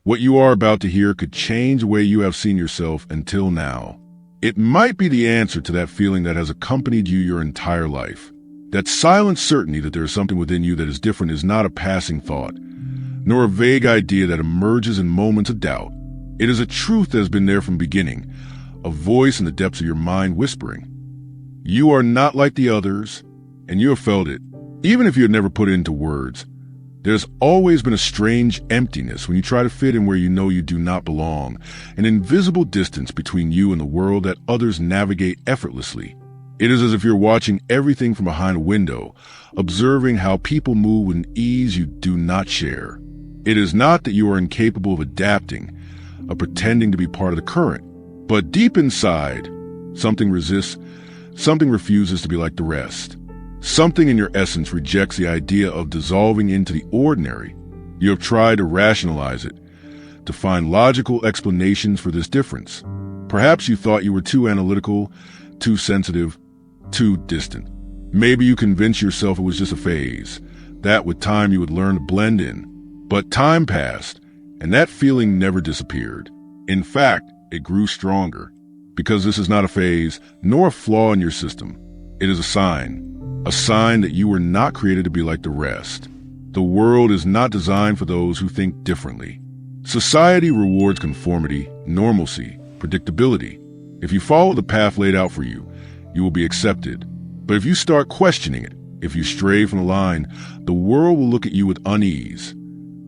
What you are about to hear could change the way you have seen yourself until now. It might be the answer to that feeling that has accompanied you your entire life. That silent certainty that there is something within you that is different is not a passing thought, nor a vague idea that emerges in moments of doubt. It is a truth that has been there from the beginning, a voice in the depths of your mind whispering, "You are not like the others," and you have felt it, even if you had never put it into words. There's always been a strange emptiness when you try to fit in where you know you do not belong, an invisible distance between you and the world that others navigate effortlessly. It is as if you're watching everything from behind a window, observing how people move with an ease you do not share. It is not that you are incapable of adapting, of pretending to be part of the current, but deep inside, something resists, something refuses to be like the rest. Something in your essence rejects the idea of dissolving into the ordinary. You have tried to rationalize it, to find logical explanations for this difference. Perhaps you thought you were too analytical, too sensitive, too distant. Maybe you convinced yourself it was just a phase, that with time you would learn to blend in. But time passed, and that feeling never disappeared. In fact, it grew stronger, because this is not a phase, nor a flaw in your system. It is a sign that you were not created to be like the rest. The world is not designed for those who think differently. Society rewards conformity, normalcy, predictability. If you follow the path laid out for you, you will be accepted. But if you start questioning it, if you stray from the line, the world will look at you with unease.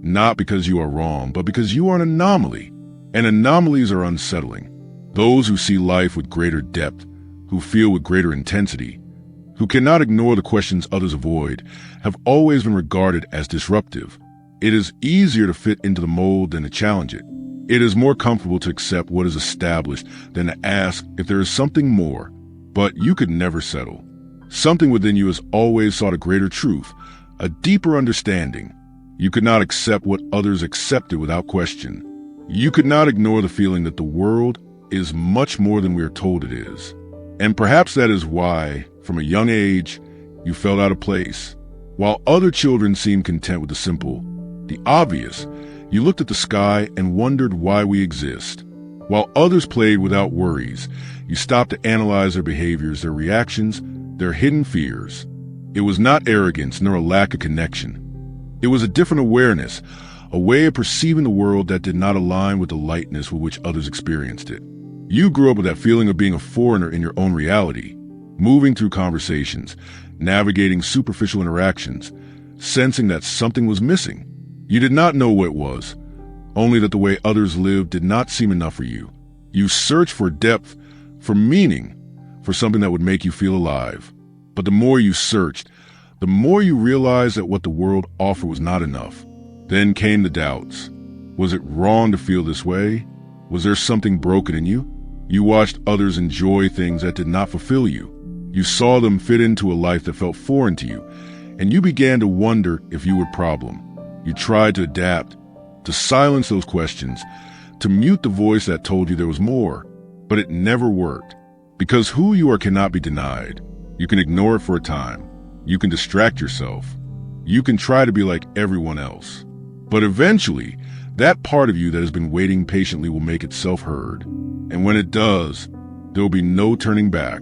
Not because you are wrong, but because you are an anomaly. And anomalies are unsettling. Those who see life with greater depth, who feel with greater intensity, who cannot ignore the questions others avoid, have always been regarded as disruptive. It is easier to fit into the mold than to challenge it. It is more comfortable to accept what is established than to ask if there is something more. But you could never settle. Something within you has always sought a greater truth, a deeper understanding. You could not accept what others accepted without question. You could not ignore the feeling that the world is much more than we are told it is. And perhaps that is why, from a young age, you felt out of place. While other children seemed content with the simple, the obvious, you looked at the sky and wondered why we exist. While others played without worries, you stopped to analyze their behaviors, their reactions, their hidden fears. It was not arrogance nor a lack of connection. It was a different awareness, a way of perceiving the world that did not align with the lightness with which others experienced it. You grew up with that feeling of being a foreigner in your own reality, moving through conversations, navigating superficial interactions, sensing that something was missing. You did not know what it was, only that the way others lived did not seem enough for you. You searched for depth, for meaning, for something that would make you feel alive. But the more you searched, the more you realized that what the world offered was not enough. Then came the doubts. Was it wrong to feel this way? Was there something broken in you? You watched others enjoy things that did not fulfill you. You saw them fit into a life that felt foreign to you, and you began to wonder if you were a problem. You tried to adapt, to silence those questions, to mute the voice that told you there was more, but it never worked. Because who you are cannot be denied. You can ignore it for a time. You can distract yourself. You can try to be like everyone else. But eventually, that part of you that has been waiting patiently will make itself heard. And when it does, there will be no turning back.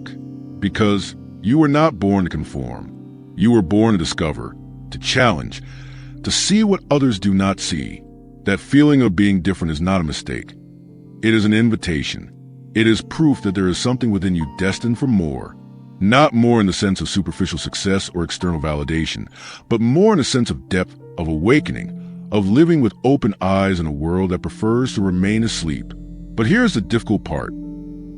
Because you were not born to conform. You were born to discover, to challenge, to see what others do not see. That feeling of being different is not a mistake. It is an invitation. It is proof that there is something within you destined for more. Not more in the sense of superficial success or external validation, but more in a sense of depth, of awakening, of living with open eyes in a world that prefers to remain asleep. But here's the difficult part.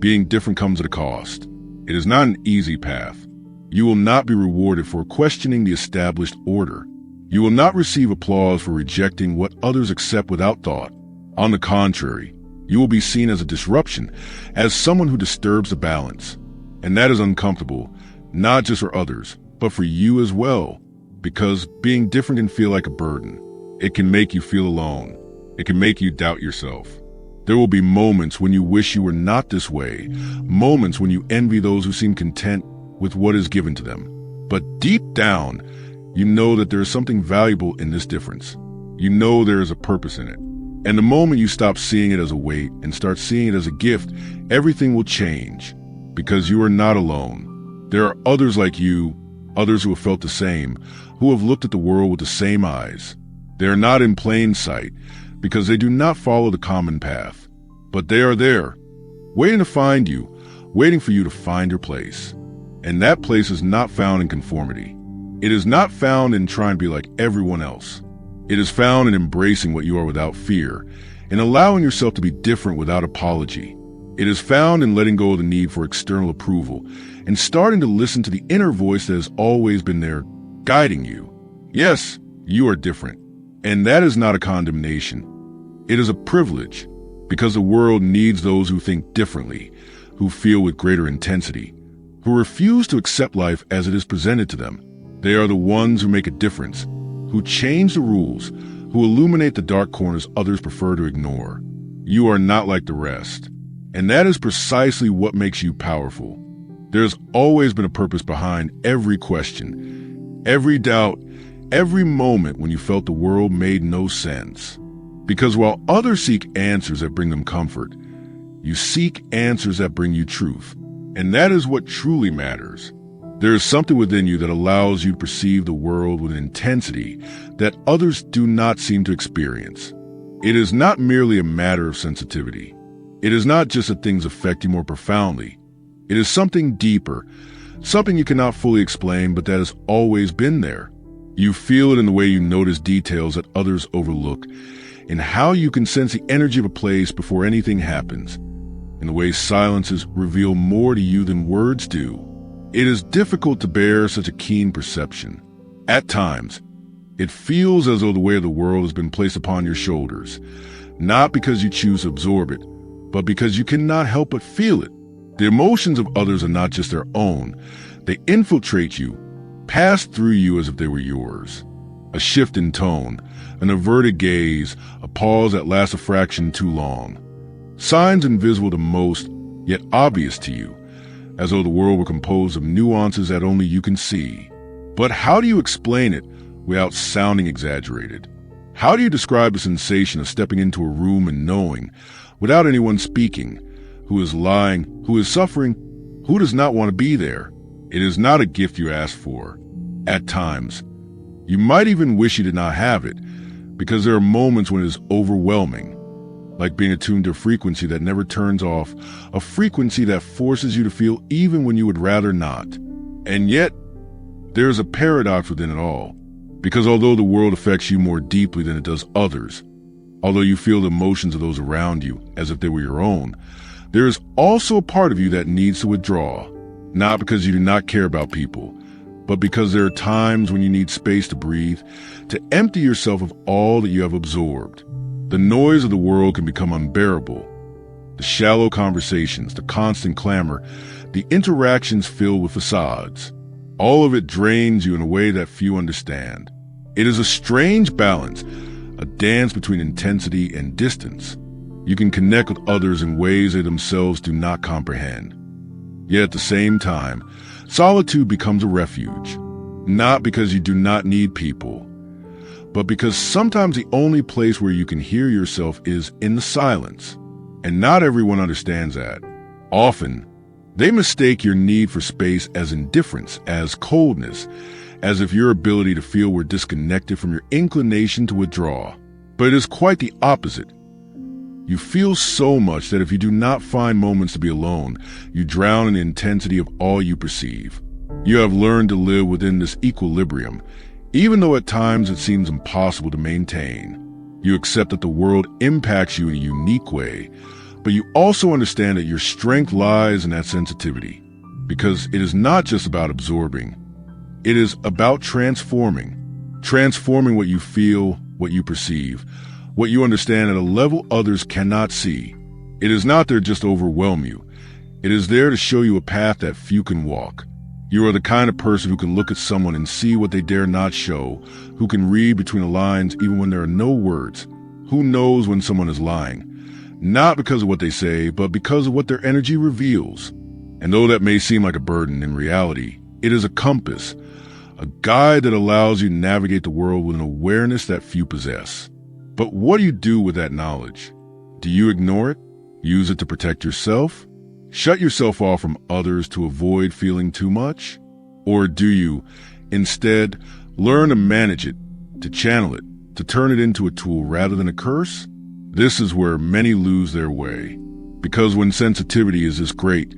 Being different comes at a cost. It is not an easy path. You will not be rewarded for questioning the established order. You will not receive applause for rejecting what others accept without thought. On the contrary, you will be seen as a disruption, as someone who disturbs the balance. And that is uncomfortable, not just for others, but for you as well. Because being different can feel like a burden. It can make you feel alone. It can make you doubt yourself. There will be moments when you wish you were not this way, moments when you envy those who seem content with what is given to them. But deep down, you know that there is something valuable in this difference. You know there is a purpose in it. And the moment you stop seeing it as a weight and start seeing it as a gift, everything will change. Because you are not alone. There are others like you, others who have felt the same, who have looked at the world with the same eyes. They are not in plain sight, because they do not follow the common path. But they are there, waiting to find you, waiting for you to find your place. And that place is not found in conformity. It is not found in trying to be like everyone else. It is found in embracing what you are without fear, and allowing yourself to be different without apology. It is found in letting go of the need for external approval, and starting to listen to the inner voice that has always been there, guiding you. Yes, you are different. And that is not a condemnation. It is a privilege, because the world needs those who think differently, who feel with greater intensity, who refuse to accept life as it is presented to them. They are the ones who make a difference, who change the rules, who illuminate the dark corners others prefer to ignore. You are not like the rest. And that is precisely what makes you powerful. There's always been a purpose behind every question, every doubt, every moment when you felt the world made no sense. Because while others seek answers that bring them comfort, you seek answers that bring you truth. And that is what truly matters. There is something within you that allows you to perceive the world with an intensity that others do not seem to experience. It is not merely a matter of sensitivity. It is not just that things affect you more profoundly. It is something deeper, something you cannot fully explain, but that has always been there. You feel it in the way you notice details that others overlook, in how you can sense the energy of a place before anything happens, in the way silences reveal more to you than words do. It is difficult to bear such a keen perception. At times, it feels as though the weight of the world has been placed upon your shoulders, not because you choose to absorb it, but because you cannot help but feel it. The emotions of others are not just their own. They infiltrate you, pass through you as if they were yours. A shift in tone, an averted gaze, a pause that lasts a fraction too long. Signs invisible to most, yet obvious to you, as though the world were composed of nuances that only you can see. But how do you explain it without sounding exaggerated? How do you describe the sensation of stepping into a room and knowing, without anyone speaking, who is lying, who is suffering, who does not want to be there? It is not a gift you ask for. At times, you might even wish you did not have it, because there are moments when it is overwhelming, like being attuned to a frequency that never turns off, a frequency that forces you to feel even when you would rather not. And yet, there is a paradox within it all, because although the world affects you more deeply than it does others, although you feel the emotions of those around you as if they were your own, there is also a part of you that needs to withdraw, not because you do not care about people, but because there are times when you need space to breathe, to empty yourself of all that you have absorbed. The noise of the world can become unbearable. The shallow conversations, the constant clamor, the interactions filled with facades. All of it drains you in a way that few understand. It is a strange balance, a dance between intensity and distance. You can connect with others in ways they themselves do not comprehend. Yet at the same time, solitude becomes a refuge, not because you do not need people, but because sometimes the only place where you can hear yourself is in the silence. And not everyone understands that. Often, they mistake your need for space as indifference, as coldness, as if your ability to feel were disconnected from your inclination to withdraw. But it is quite the opposite. You feel so much that if you do not find moments to be alone, you drown in the intensity of all you perceive. You have learned to live within this equilibrium, even though at times it seems impossible to maintain. You accept that the world impacts you in a unique way, but you also understand that your strength lies in that sensitivity, because it is not just about absorbing. It is about transforming what you feel, what you perceive, what you understand at a level others cannot see. It is not there just to overwhelm you. It is there to show you a path that few can walk. You are the kind of person who can look at someone and see what they dare not show, who can read between the lines even when there are no words, who knows when someone is lying, not because of what they say, but because of what their energy reveals. And though that may seem like a burden, in reality, it is a compass, a guide that allows you to navigate the world with an awareness that few possess. But what do you do with that knowledge? Do you ignore it? Use it to protect yourself? Shut yourself off from others to avoid feeling too much? Or do you, instead, learn to manage it, to channel it, to turn it into a tool rather than a curse? This is where many lose their way. Because when sensitivity is this great,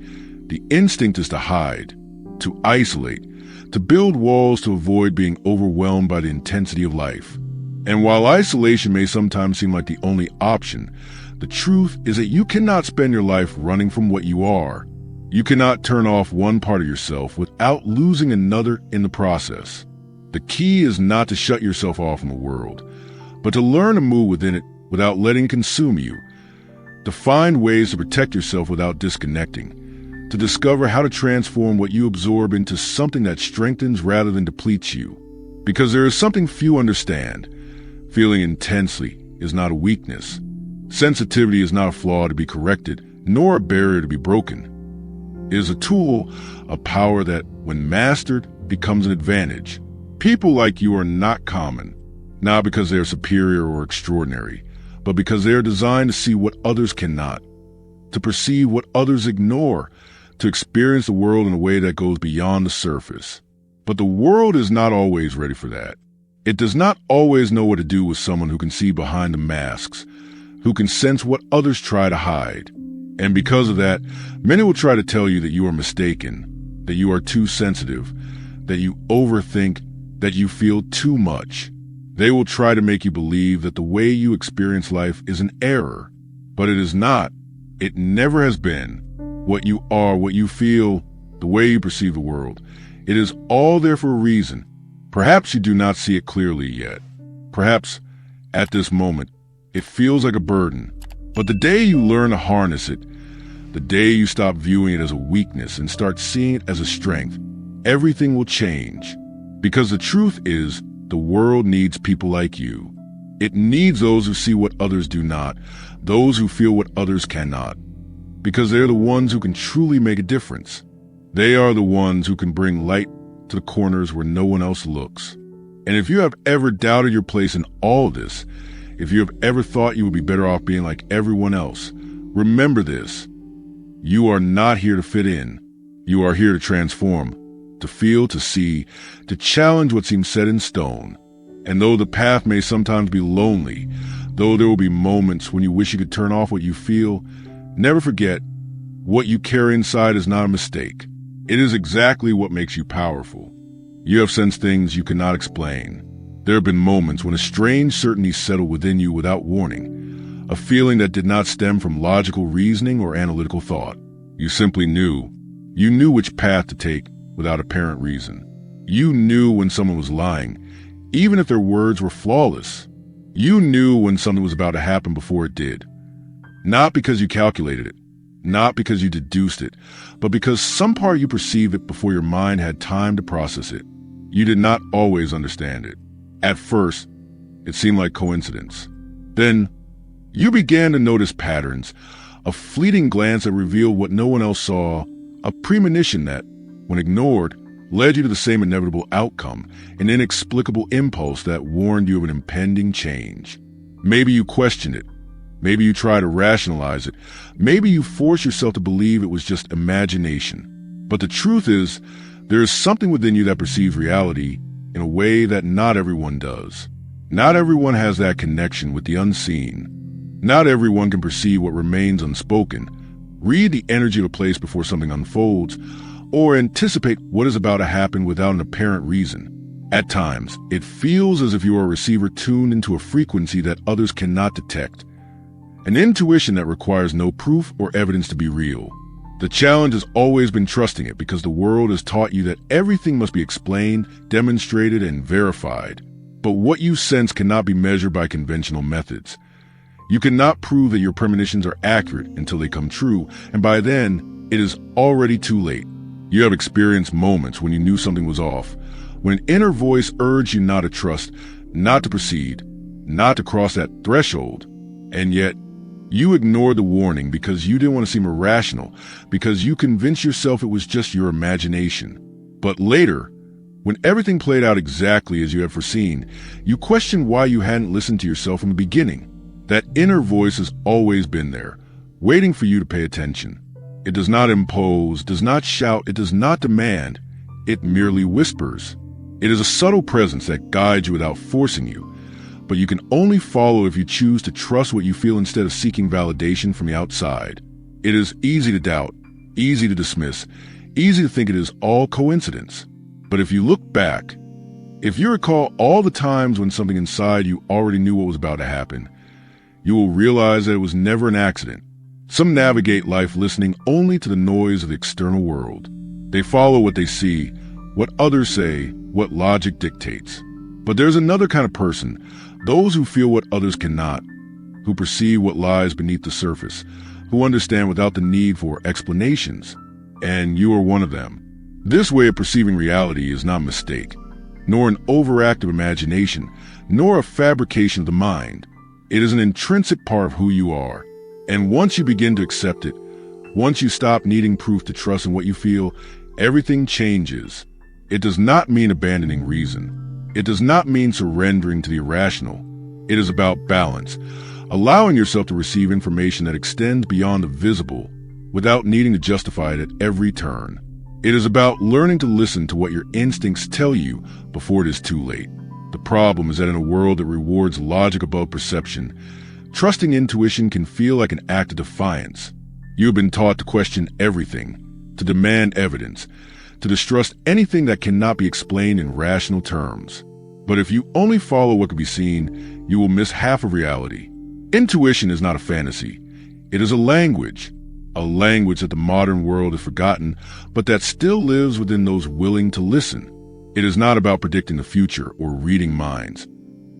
the instinct is to hide, to isolate, to build walls to avoid being overwhelmed by the intensity of life. And while isolation may sometimes seem like the only option, the truth is that you cannot spend your life running from what you are. You cannot turn off one part of yourself without losing another in the process. The key is not to shut yourself off from the world, but to learn to move within it without letting it consume you, to find ways to protect yourself without disconnecting, to discover how to transform what you absorb into something that strengthens rather than depletes you. Because there is something few understand. Feeling intensely is not a weakness. Sensitivity is not a flaw to be corrected, nor a barrier to be broken. It is a tool, a power that, when mastered, becomes an advantage. People like you are not common, not because they are superior or extraordinary, but because they are designed to see what others cannot, to perceive what others ignore, to experience the world in a way that goes beyond the surface. But the world is not always ready for that. It does not always know what to do with someone who can see behind the masks, who can sense what others try to hide. And because of that, many will try to tell you that you are mistaken, that you are too sensitive, that you overthink, that you feel too much. They will try to make you believe that the way you experience life is an error, but it is not. It never has been. What you are, what you feel, the way you perceive the world, it is all there for a reason. Perhaps you do not see it clearly yet. Perhaps, at this moment, it feels like a burden. But the day you learn to harness it, the day you stop viewing it as a weakness and start seeing it as a strength, everything will change. Because the truth is, the world needs people like you. It needs those who see what others do not, those who feel what others cannot. Because they're the ones who can truly make a difference. They are the ones who can bring light to the corners where no one else looks. And if you have ever doubted your place in all this, if you have ever thought you would be better off being like everyone else, remember this. You are not here to fit in. You are here to transform, to feel, to see, to challenge what seems set in stone. And though the path may sometimes be lonely, though there will be moments when you wish you could turn off what you feel, never forget, what you carry inside is not a mistake. It is exactly what makes you powerful. You have sensed things you cannot explain. There have been moments when a strange certainty settled within you without warning, a feeling that did not stem from logical reasoning or analytical thought. You simply knew. You knew which path to take without apparent reason. You knew when someone was lying, even if their words were flawless. You knew when something was about to happen before it did. Not because you calculated it, not because you deduced it, but because some part you perceived it before your mind had time to process it. You did not always understand it. At first, it seemed like coincidence. Then, you began to notice patterns, a fleeting glance that revealed what no one else saw, a premonition that, when ignored, led you to the same inevitable outcome, an inexplicable impulse that warned you of an impending change. Maybe you questioned it. Maybe you tried to rationalize it. Maybe you forced yourself to believe it was just imagination. But the truth is, there is something within you that perceives reality in a way that not everyone does. Not everyone has that connection with the unseen. Not everyone can perceive what remains unspoken, read the energy of a place before something unfolds, or anticipate what is about to happen without an apparent reason. At times, it feels as if you are a receiver tuned into a frequency that others cannot detect. An intuition that requires no proof or evidence to be real. The challenge has always been trusting it because the world has taught you that everything must be explained, demonstrated, and verified. But what you sense cannot be measured by conventional methods. You cannot prove that your premonitions are accurate until they come true, and by then, it is already too late. You have experienced moments when you knew something was off, when an inner voice urged you not to trust, not to proceed, not to cross that threshold, and yet, you ignored the warning because you didn't want to seem irrational, because you convinced yourself it was just your imagination. But later, When everything played out exactly as you had foreseen, you questioned why you hadn't listened to yourself from the beginning. That inner voice has always been there, waiting for you to pay attention. It does not impose, does not shout, it does not demand. It merely whispers. It is a subtle presence that guides you without forcing you, but you can only follow if you choose to trust what you feel instead of seeking validation from the outside. It is easy to doubt, easy to dismiss, easy to think it is all coincidence. But if you look back, if you recall all the times when something inside you already knew what was about to happen, you will realize that it was never an accident. Some navigate life listening only to the noise of the external world. They follow what they see, what others say, what logic dictates. But there's another kind of person, those who feel what others cannot, who perceive what lies beneath the surface, who understand without the need for explanations. And you are one of them. This way of perceiving reality is not a mistake, nor an overactive imagination, nor a fabrication of the mind. It is an intrinsic part of who you are. And once you begin to accept it, once you stop needing proof to trust in what you feel, everything changes. It does not mean abandoning reason. It does not mean surrendering to the irrational. It is about balance, allowing yourself to receive information that extends beyond the visible without needing to justify it at every turn. It is about learning to listen to what your instincts tell you before it is too late. The problem is that in a world that rewards logic above perception, trusting intuition can feel like an act of defiance. You have been taught to question everything, to demand evidence, to distrust anything that cannot be explained in rational terms. But if you only follow what can be seen, you will miss half of reality. Intuition is not a fantasy. It is a language that the modern world has forgotten, but that still lives within those willing to listen. It is not about predicting the future or reading minds.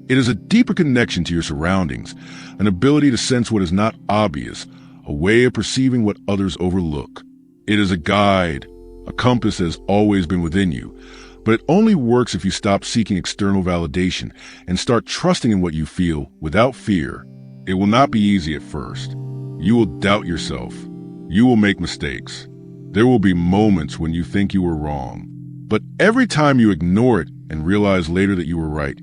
It is a deeper connection to your surroundings, an ability to sense what is not obvious, a way of perceiving what others overlook. It is a guide, a compass that has always been within you, but it only works if you stop seeking external validation and start trusting in what you feel without fear. It will not be easy at first. You will doubt yourself. You will make mistakes. There will be moments when you think you were wrong. But every time you ignore it and realize later that you were right,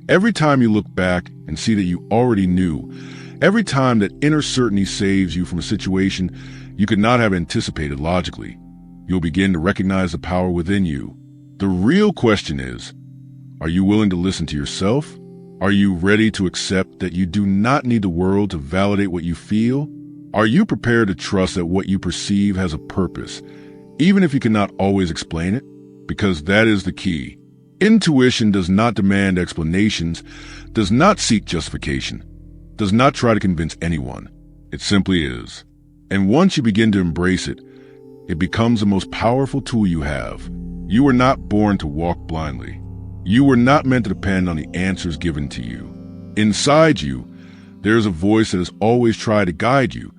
every time you look back and see that you already knew, every time that inner certainty saves you from a situation you could not have anticipated logically, you'll begin to recognize the power within you. The real question is, are you willing to listen to yourself? Are you ready to accept that you do not need the world to validate what you feel? Are you prepared to trust that what you perceive has a purpose, even if you cannot always explain it? Because that is the key. Intuition does not demand explanations, does not seek justification, does not try to convince anyone. It simply is. And once you begin to embrace it, it becomes the most powerful tool you have. You were not born to walk blindly. You were not meant to depend on the answers given to you. Inside you, there is a voice that has always tried to guide you,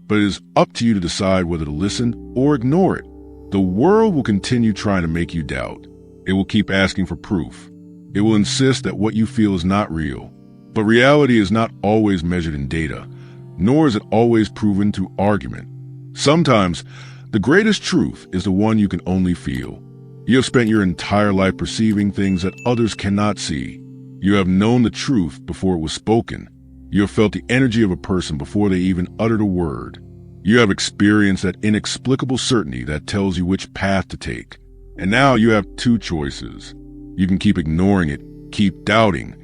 but it is up to you to decide whether to listen or ignore it. The world will continue trying to make you doubt. It will keep asking for proof. It will insist that what you feel is not real. But reality is not always measured in data, nor is it always proven through argument. Sometimes, the greatest truth is the one you can only feel. You have spent your entire life perceiving things that others cannot see. You have known the truth before it was spoken. You have felt the energy of a person before they even uttered a word. You have experienced that inexplicable certainty that tells you which path to take. And now you have two choices. You can keep ignoring it, keep doubting,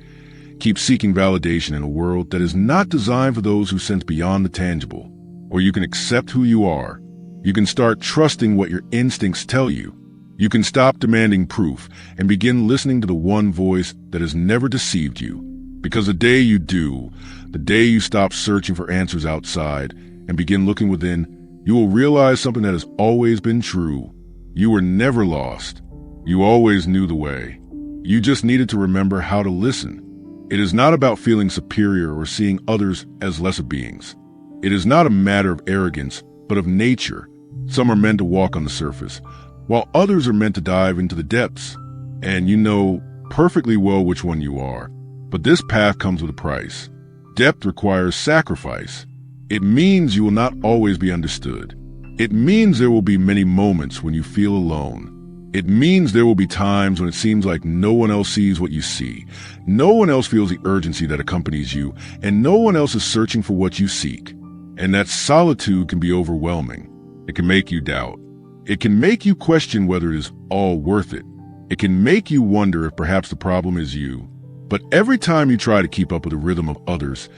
keep seeking validation in a world that is not designed for those who sense beyond the tangible. Or you can accept who you are. You can start trusting what your instincts tell you. You can stop demanding proof and begin listening to the one voice that has never deceived you. Because the day you do, the day you stop searching for answers outside and begin looking within, you will realize something that has always been true. You were never lost. You always knew the way. You just needed to remember how to listen. It is not about feeling superior or seeing others as lesser beings. It is not a matter of arrogance, but of nature. Some are meant to walk on the surface, while others are meant to dive into the depths. And you know perfectly well which one you are. But this path comes with a price. Depth requires sacrifice. It means you will not always be understood. It means there will be many moments when you feel alone. It means there will be times when it seems like no one else sees what you see. No one else feels the urgency that accompanies you, and no one else is searching for what you seek. And that solitude can be overwhelming. It can make you doubt. It can make you question whether it is all worth it. It can make you wonder if perhaps the problem is you. But every time you try to keep up with the rhythm of others,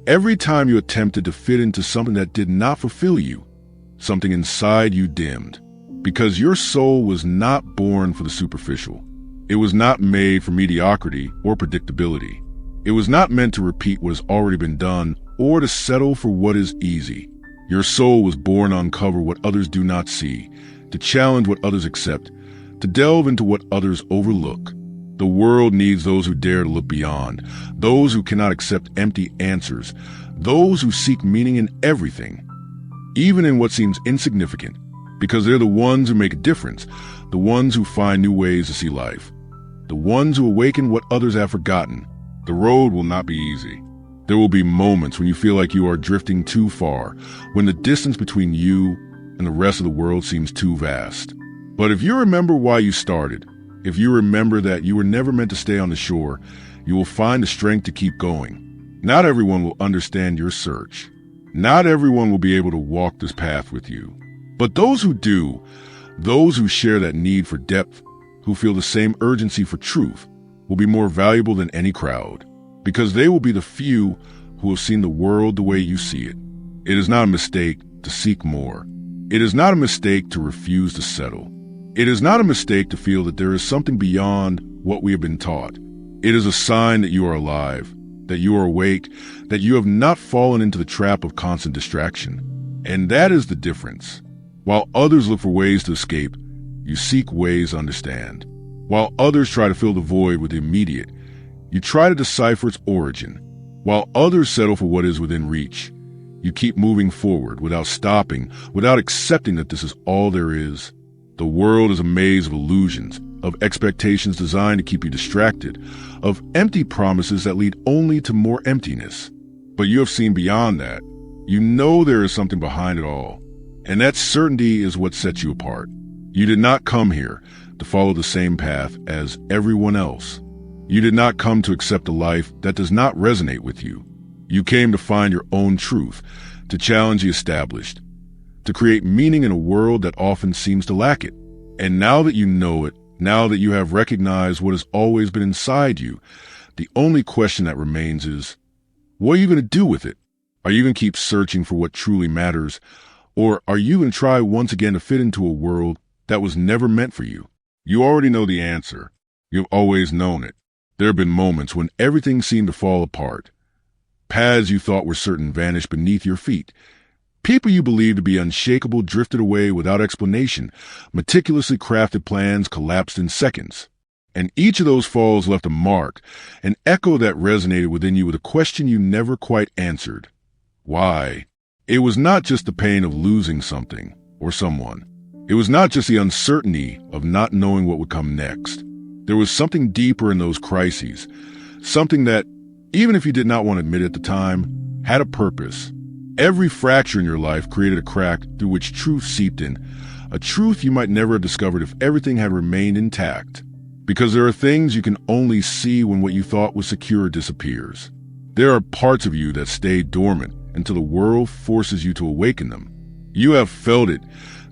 every time you attempted to fit into something that did not fulfill you, something inside you dimmed. Because your soul was not born for the superficial. It was not made for mediocrity or predictability. It was not meant to repeat what has already been done or to settle for what is easy. Your soul was born to uncover what others do not see, to challenge what others accept, to delve into what others overlook. The world needs those who dare to look beyond, those who cannot accept empty answers, those who seek meaning in everything, even in what seems insignificant. Because they're the ones who make a difference, the ones who find new ways to see life, the ones who awaken what others have forgotten. The road will not be easy. There will be moments when you feel like you are drifting too far, when the distance between you and the rest of the world seems too vast. But if you remember why you started, if you remember that you were never meant to stay on the shore, you will find the strength to keep going. Not everyone will understand your search. Not everyone will be able to walk this path with you. But those who do, those who share that need for depth, who feel the same urgency for truth, will be more valuable than any crowd, because they will be the few who have seen the world the way you see it. It is not a mistake to seek more. It is not a mistake to refuse to settle. It is not a mistake to feel that there is something beyond what we have been taught. It is a sign that you are alive, that you are awake, that you have not fallen into the trap of constant distraction. And that is the difference. While others look for ways to escape, you seek ways to understand. While others try to fill the void with the immediate, you try to decipher its origin. While others settle for what is within reach, you keep moving forward without stopping, without accepting that this is all there is. The world is a maze of illusions, of expectations designed to keep you distracted, of empty promises that lead only to more emptiness. But you have seen beyond that. You know there is something behind it all. And that certainty is what sets you apart. You did not come here to follow the same path as everyone else. You did not come to accept a life that does not resonate with you. You came to find your own truth, to challenge the established, to create meaning in a world that often seems to lack it. And now that you know it, now that you have recognized what has always been inside you, the only question that remains is, what are you going to do with it? Are you going to keep searching for what truly matters? Or are you going to try once again to fit into a world that was never meant for you? You already know the answer. You've always known it. There have been moments when everything seemed to fall apart. Paths you thought were certain vanished beneath your feet. People you believed to be unshakable drifted away without explanation. Meticulously crafted plans collapsed in seconds. And each of those falls left a mark, an echo that resonated within you with a question you never quite answered. Why? It was not just the pain of losing something or someone. It was not just the uncertainty of not knowing what would come next. There was something deeper in those crises, something that, even if you did not want to admit it at the time, had a purpose. Every fracture in your life created a crack through which truth seeped in, a truth you might never have discovered if everything had remained intact. Because there are things you can only see when what you thought was secure disappears. There are parts of you that stay dormant until the world forces you to awaken them. You have felt it,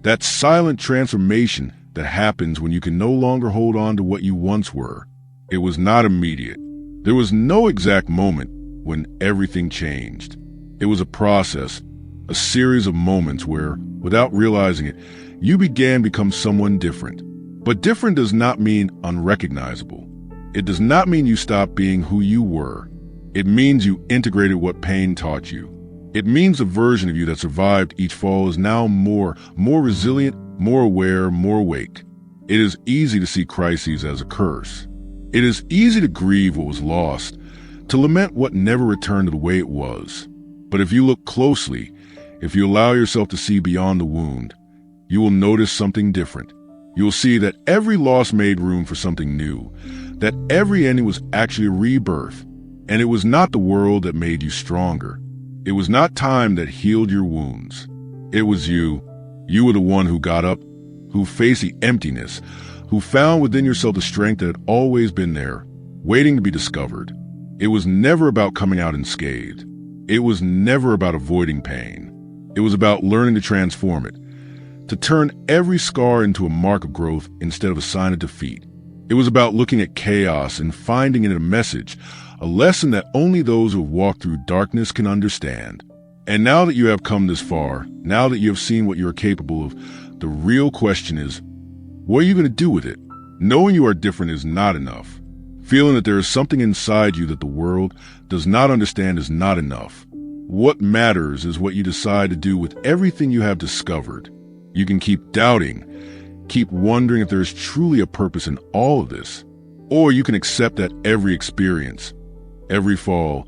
that silent transformation that happens when you can no longer hold on to what you once were. It was not immediate. There was no exact moment when everything changed. It was a process, a series of moments where, without realizing it, you began to become someone different. But different does not mean unrecognizable. It does not mean you stopped being who you were. It means you integrated what pain taught you. It means the version of you that survived each fall is now more resilient, more aware, more awake. It is easy to see crises as a curse. It is easy to grieve what was lost, to lament what never returned to the way it was. But if you look closely, if you allow yourself to see beyond the wound, you will notice something different. You will see that every loss made room for something new, that every ending was actually a rebirth, and it was not the world that made you stronger. It was not time that healed your wounds. It was you. You were the one who got up, who faced the emptiness, who found within yourself the strength that had always been there, waiting to be discovered. It was never about coming out unscathed. It was never about avoiding pain. It was about learning to transform it, to turn every scar into a mark of growth instead of a sign of defeat. It was about looking at chaos and finding in it a message, a lesson that only those who have walked through darkness can understand. And now that you have come this far, now that you have seen what you are capable of, the real question is, what are you going to do with it? Knowing you are different is not enough. Feeling that there is something inside you that the world does not understand is not enough. What matters is what you decide to do with everything you have discovered. You can keep doubting, keep wondering if there is truly a purpose in all of this, or you can accept that every experience, every fall,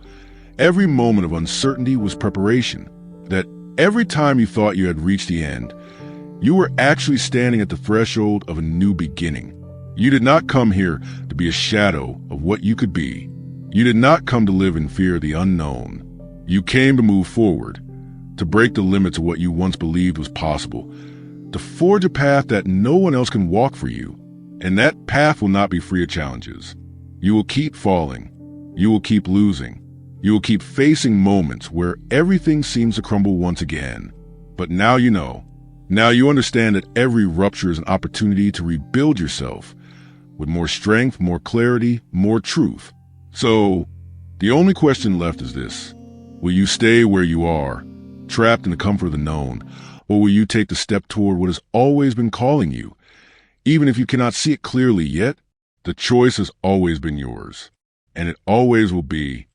every moment of uncertainty was preparation, that every time you thought you had reached the end, you were actually standing at the threshold of a new beginning. You did not come here to be a shadow of what you could be. You did not come to live in fear of the unknown. You came to move forward, to break the limits of what you once believed was possible, to forge a path that no one else can walk for you. And that path will not be free of challenges. You will keep falling. You will keep losing. You will keep facing moments where everything seems to crumble once again. But now you know. Now you understand that every rupture is an opportunity to rebuild yourself with more strength, more clarity, more truth. So, the only question left is this. Will you stay where you are, trapped in the comfort of the known, or will you take the step toward what has always been calling you? Even if you cannot see it clearly yet, the choice has always been yours, and it always will be